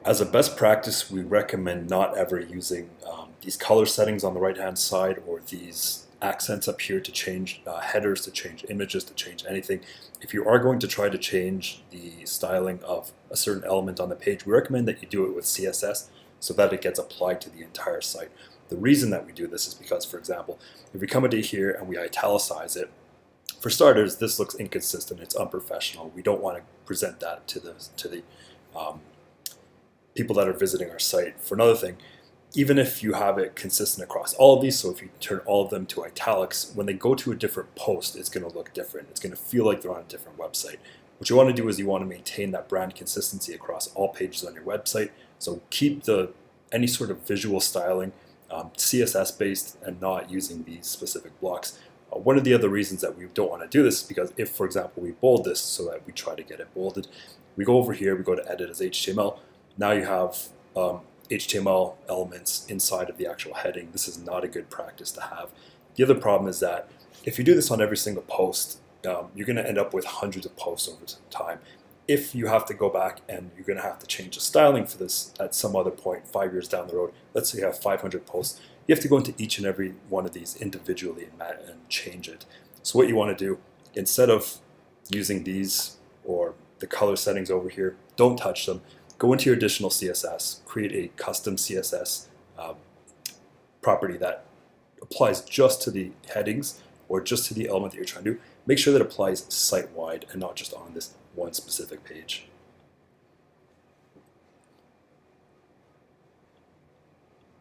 As a best practice, we recommend not ever using these color settings on the right-hand side or these accents up here to change headers, to change images, to change anything. If you are going to try to change the styling of a certain element on the page, we recommend that you do it with CSS so that it gets applied to the entire site. The reason that we do this is because, for example, if we come into here and we italicize it, for starters, this looks inconsistent. It's unprofessional. We don't want to present that to the um, people that are visiting our site. For another thing, even if you have it consistent across all of these, so if you turn all of them to italics, when they go to a different post, it's going to look different. It's going to feel like they're on a different website. What you want to do is you want to maintain that brand consistency across all pages on your website. So keep any sort of visual styling CSS based and not using these specific blocks. One of the other reasons that we don't want to do this is because if, for example, we bold this so that we try to get it bolded, we go over here, we go to edit as HTML. Now you have HTML elements inside of the actual heading. This is not a good practice to have. The other problem is that if you do this on every single post, you're going to end up with hundreds of posts over time. If you have to go back and you're going to have to change the styling for this at some other point 5 years down the road, let's say you have 500 posts, you have to go into each and every one of these individually and change it. So what you want to do, instead of using these or the color settings over here, don't touch them. Go into your additional CSS, create a custom CSS property that applies just to the headings or just to the element that you're trying to do. Make sure that it applies site-wide and not just on this one specific page.